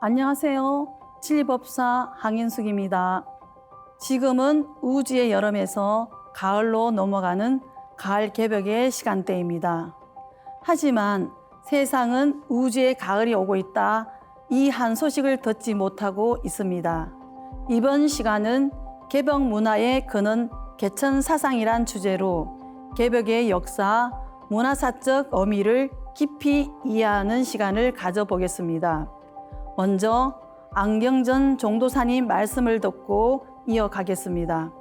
안녕하세요. 진리법사 항인숙입니다. 지금은 우주의 여름에서 가을로 넘어가는 가을 개벽의 시간대입니다. 하지만 세상은 우주의 가을이 오고 있다. 이 한 소식을 듣지 못하고 있습니다. 이번 시간은 개벽 문화의 근원 개천 사상이란 주제로 개벽의 역사, 문화사적 의미를 깊이 이해하는 시간을 가져보겠습니다. 먼저 안경전 종도사님 말씀을 듣고 이어가겠습니다.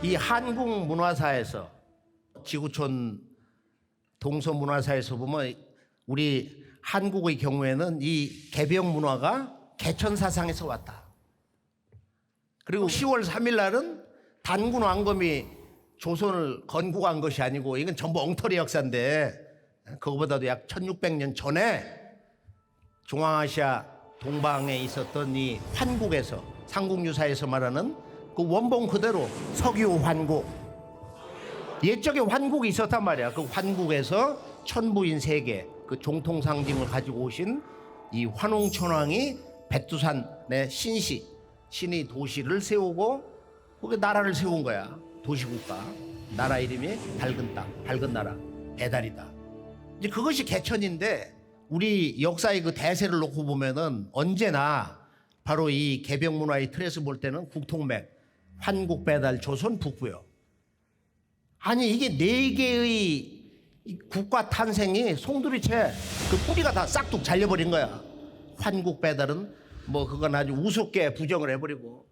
이 한국 문화사에서 지구촌 동서문화사에서 보면 우리 한국의 경우에는 이 개벽 문화가 개천 사상에서 왔다. 그리고 10월 3일 날은 단군 왕검이 조선을 건국한 것이 아니고 이건 전부 엉터리 역사인데 그거보다도 약 1600년 전에 중앙아시아 동방에 있었던 이 환국에서 삼국유사에서 말하는 그 원본 그대로 석유 환국, 옛적에 환국이 있었단 말이야. 그 환국에서 천부인 세계, 그 정통 상징을 가지고 오신 이 환웅천왕이 백두산의 신의 도시를 세우고 거기 나라를 세운 거야. 도시국가. 나라 이름이 밝은 땅, 밝은 나라, 배달이다. 이제 그것이 개천인데 우리 역사의 그 대세를 놓고 보면은 언제나 바로 이 개벽 문화의 틀에서 볼 때는 국통맥, 환국, 배달, 조선, 북부요. 아니 이게 네 개의 국가 탄생이 송두리째 그 뿌리가 다 싹둑 잘려버린 거야. 환국, 배달은 뭐 그건 아주 우습게 부정을 해버리고,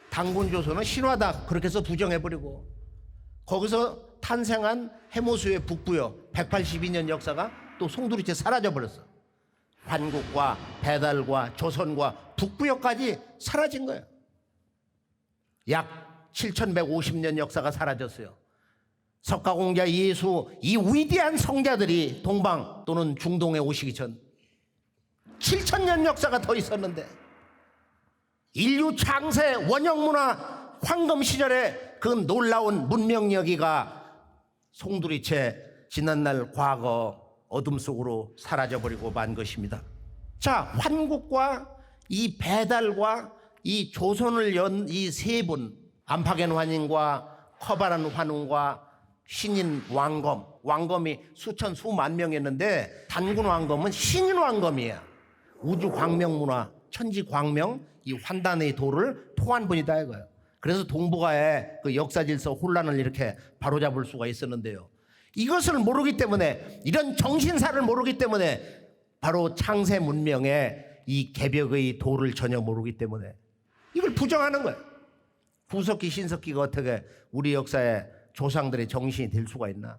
단군 조선은 신화다 그렇게 해서 부정해버리고, 거기서 탄생한 해모수의 북부요 182년 역사가 또 송두리째 사라져버렸어. 환국과 배달과 조선과 북부여까지 사라진 거야. 약 7150년 역사가 사라졌어요. 석가공자 예수 이 위대한 성자들이 동방 또는 중동에 오시기 전 7000년 역사가 더 있었는데, 인류 창세 원형문화 황금 시절의 그 놀라운 문명여기가 송두리째 지난날 과거 어둠 속으로 사라져버리고 만 것입니다. 자, 환국과 이 배달과 이 조선을 연 이 세 분, 안팎의 환인과 커바란 환웅과 신인 왕검, 왕검이 수천 수만 명이었는데 단군 왕검은 신인 왕검이야. 우주 광명 문화, 천지 광명, 이 환단의 도를 토한 분이다 이거예요. 그래서 동북아의 그 역사 질서 혼란을 이렇게 바로잡을 수가 있었는데요. 이것을 모르기 때문에, 이런 정신사를 모르기 때문에, 바로 창세 문명의 이 개벽의 도를 전혀 모르기 때문에 이걸 부정하는 거예요. 구석기 신석기가 어떻게 우리 역사의 조상들의 정신이 될 수가 있나?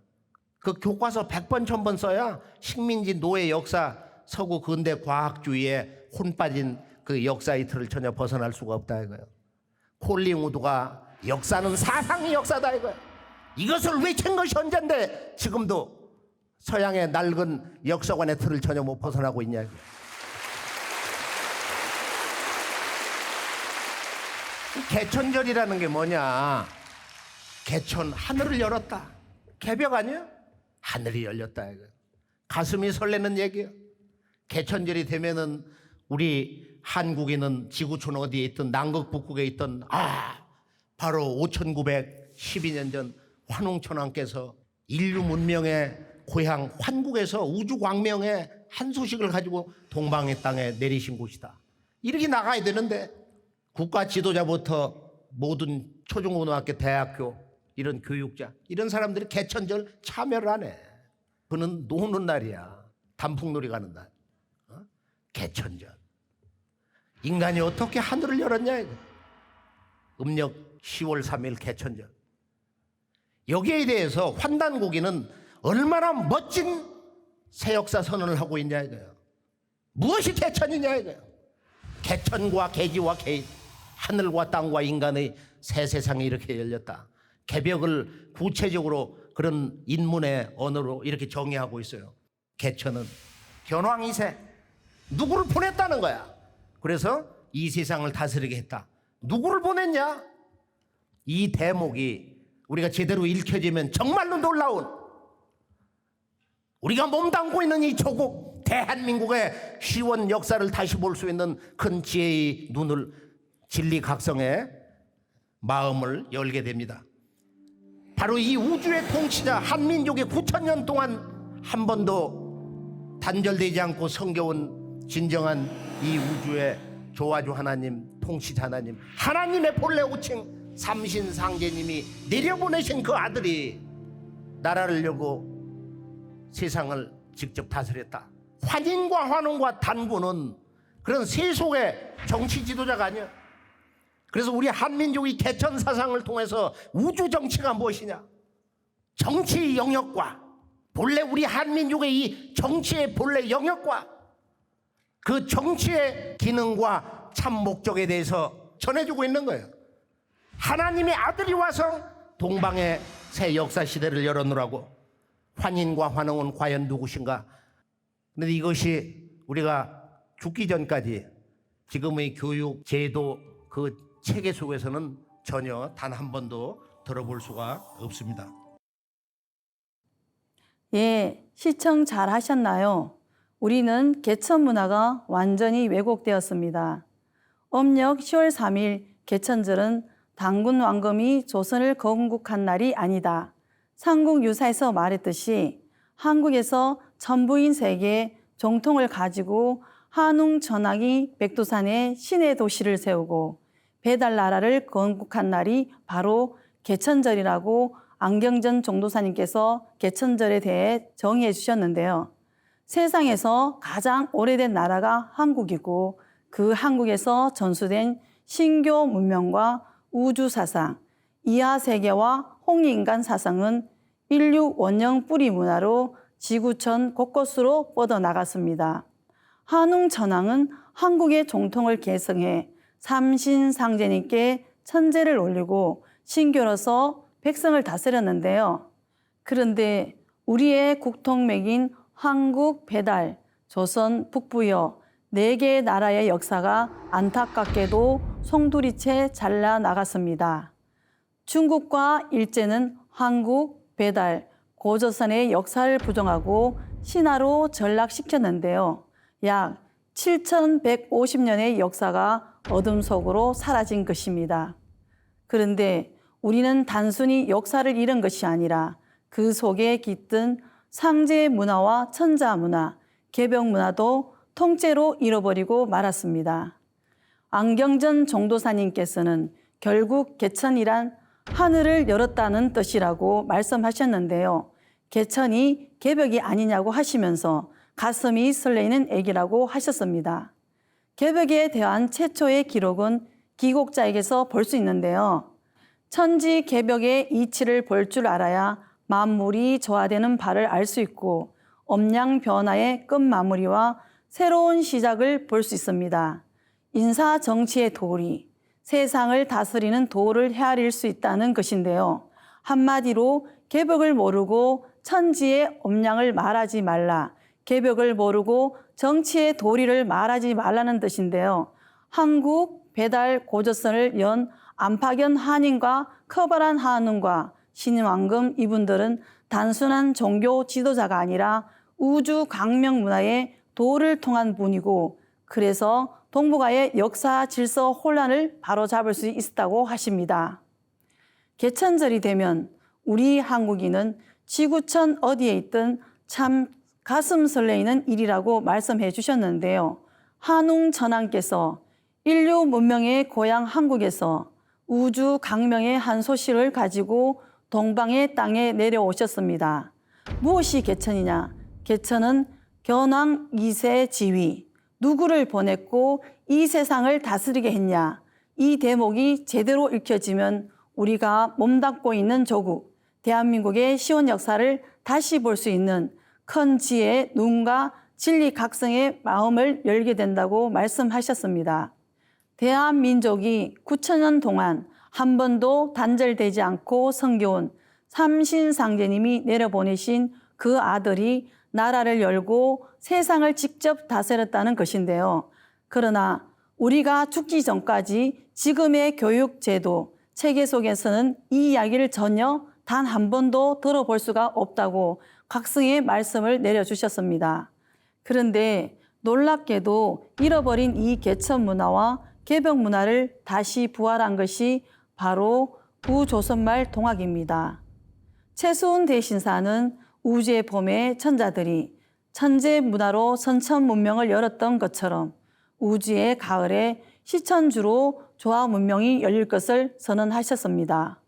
그 교과서 100번 1000번 써야 식민지 노예 역사, 서구 근대 과학주의에 혼 빠진 그 역사의 틀을 전혀 벗어날 수가 없다 이거예요. 콜링 우드가 역사는 사상의 역사다 이거예요. 이것을 외친 것이 언젠데 지금도 서양의 낡은 역사관의 틀을 전혀 못 벗어나고 있냐 이거예요. 개천절이라는 게 뭐냐? 개천, 하늘을 열었다. 개벽 아니야? 하늘이 열렸다 이거. 가슴이 설레는 얘기예요. 개천절이 되면은 우리 한국인은 지구촌 어디에 있든 남극 북극에 있든 바로 5912년 전 환웅천왕께서 인류 문명의 고향 환국에서 우주 광명의 한 소식을 가지고 동방의 땅에 내리신 곳이다. 이렇게 나가야 되는데 국가 지도자부터 모든 초중고등학교, 대학교 이런 교육자, 이런 사람들이 개천절 참여를 안 해. 그는 노는 날이야. 단풍놀이 가는 날. 개천절. 인간이 어떻게 하늘을 열었냐 이거. 음력 10월 3일 개천절. 여기에 대해서 환단고기는 얼마나 멋진 새 역사 선언을 하고 있냐 이거예요. 무엇이 개천이냐 이거예요. 개천과 계지와 개인, 하늘과 땅과 인간의 새 세상이 이렇게 열렸다. 개벽을 구체적으로 그런 인문의 언어로 이렇게 정의하고 있어요. 개천은 견왕이세, 누구를 보냈다는 거야. 그래서 이 세상을 다스리게 했다. 누구를 보냈냐? 이 대목이 우리가 제대로 읽혀지면 정말로 놀라운, 우리가 몸담고 있는 이 조국 대한민국의 시원 역사를 다시 볼 수 있는 큰 지혜의 눈을, 진리각성의 마음을 열게 됩니다. 바로 이 우주의 통치자, 한민족의 9,000년 동안 한 번도 단절되지 않고 섬겨온 진정한 이 우주의 조화주 하나님, 통치자 하나님, 하나님의 본래 호칭 삼신상제님이 내려보내신 그 아들이 나라를 열고 세상을 직접 다스렸다. 환인과 환웅과 단군은 그런 세속의 정치 지도자가 아니야. 그래서 우리 한민족이 개천 사상을 통해서 우주 정치가 무엇이냐, 정치 영역과 본래 우리 한민족의 이 정치의 본래 영역과 그 정치의 기능과 참 목적에 대해서 전해주고 있는 거예요. 하나님의 아들이 와서 동방의 새 역사 시대를 열어놓으라고. 환인과 환웅은 과연 누구신가? 그런데 이것이 우리가 죽기 전까지 지금의 교육 제도 그 체계 속에서는 전혀 단 한 번도 들어볼 수가 없습니다. 예, 시청 잘 하셨나요? 우리는 개천 문화가 완전히 왜곡되었습니다. 음력 10월 3일 개천절은 단군 왕검이 조선을 건국한 날이 아니다. 삼국유사에서 말했듯이 한국에서 천부인 세계의 정통을 가지고 한웅 전왕이 백두산에 신의 도시를 세우고 배달나라를 건국한 날이 바로 개천절이라고 안경전 정도사님께서 개천절에 대해 정의해 주셨는데요. 세상에서 가장 오래된 나라가 한국이고 그 한국에서 전수된 신교 문명과 우주사상, 이하세계와 홍익인간 사상은 인류 원형 뿌리 문화로 지구촌 곳곳으로 뻗어나갔습니다. 한웅 전왕은 한국의 정통을 계승해 삼신상제님께 천제를 올리고 신교로서 백성을 다스렸는데요. 그런데 우리의 국통맥인 한국, 배달, 조선, 북부여 4개의 나라의 역사가 안타깝게도 송두리째 잘라나갔습니다. 중국과 일제는 한국, 배달, 고조선의 역사를 부정하고 신화로 전락시켰는데요. 약 7,150년의 역사가 어둠 속으로 사라진 것입니다. 그런데 우리는 단순히 역사를 잃은 것이 아니라 그 속에 깃든 상제 문화와 천자 문화, 개벽 문화도 통째로 잃어버리고 말았습니다. 안경전 정도사님께서는 결국 개천이란 하늘을 열었다는 뜻이라고 말씀하셨는데요. 개천이 개벽이 아니냐고 하시면서 가슴이 설레이는 얘기라고 하셨습니다. 개벽에 대한 최초의 기록은 기곡자에게서 볼 수 있는데요. 천지 개벽의 이치를 볼 줄 알아야 만물이 조화되는 바를 알 수 있고 엄양 변화의 끝마무리와 새로운 시작을 볼 수 있습니다. 인사 정치의 도리, 세상을 다스리는 도를 헤아릴 수 있다는 것인데요. 한마디로 개벽을 모르고 천지의 엄양을 말하지 말라, 개벽을 모르고 정치의 도리를 말하지 말라는 뜻인데요. 한국, 배달, 고조선을 연 안팎연 한인과 커발한 한웅과 신왕금 이분들은 단순한 종교 지도자가 아니라 우주 강명 문화의 도를 통한 분이고, 그래서 동북아의 역사 질서 혼란을 바로잡을 수 있었다고 하십니다. 개천절이 되면 우리 한국인은 지구촌 어디에 있든 참 가슴 설레이는 일이라고 말씀해 주셨는데요. 한웅 전왕께서 인류 문명의 고향 한국에서 우주 강명의 한 소식을 가지고 동방의 땅에 내려오셨습니다. 무엇이 개천이냐? 개천은 견왕 2세 지위, 누구를 보냈고 이 세상을 다스리게 했냐? 이 대목이 제대로 읽혀지면 우리가 몸담고 있는 조국, 대한민국의 시원 역사를 다시 볼 수 있는 큰 지혜의 눈과 진리 각성의 마음을 열게 된다고 말씀하셨습니다. 대한민족이 9,000년 동안 한 번도 단절되지 않고 섬겨온 삼신상제님이 내려보내신 그 아들이 나라를 열고 세상을 직접 다스렸다는 것인데요. 그러나 우리가 죽기 전까지 지금의 교육 제도, 체계 속에서는 이 이야기를 전혀 단 한 번도 들어볼 수가 없다고 각성의 말씀을 내려주셨습니다. 그런데 놀랍게도 잃어버린 이 개천 문화와 개벽 문화를 다시 부활한 것이 바로 구조선말 동학입니다. 최수훈 대신사는 우주의 봄에 천자들이 천재 문화로 선천 문명을 열었던 것처럼 우주의 가을에 시천주로 조화 문명이 열릴 것을 선언하셨습니다.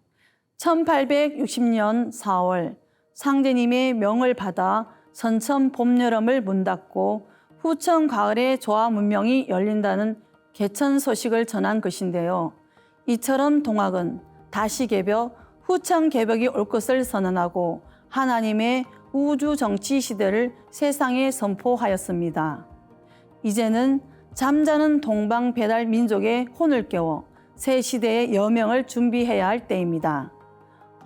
1860년 4월 상제님의 명을 받아 선천 봄, 여름을 문 닫고 후천 가을에 조화 문명이 열린다는 개천 소식을 전한 것인데요. 이처럼 동학은 다시 개벽, 후천 개벽이 올 것을 선언하고 하나님의 우주 정치 시대를 세상에 선포하였습니다. 이제는 잠자는 동방 배달 민족의 혼을 깨워 새 시대의 여명을 준비해야 할 때입니다.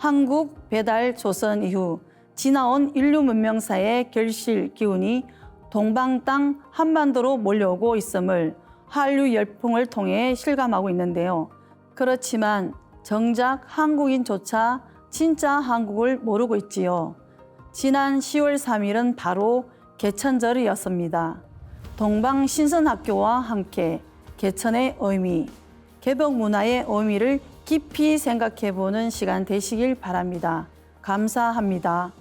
한국 배달 조선 이후 지나온 인류 문명사의 결실 기운이 동방 땅 한반도로 몰려오고 있음을 한류 열풍을 통해 실감하고 있는데요. 그렇지만 정작 한국인조차 진짜 한국을 모르고 있지요. 지난 10월 3일은 바로 개천절이었습니다. 동방신선학교와 함께 개천의 의미, 개벽 문화의 의미를 깊이 생각해보는 시간 되시길 바랍니다. 감사합니다.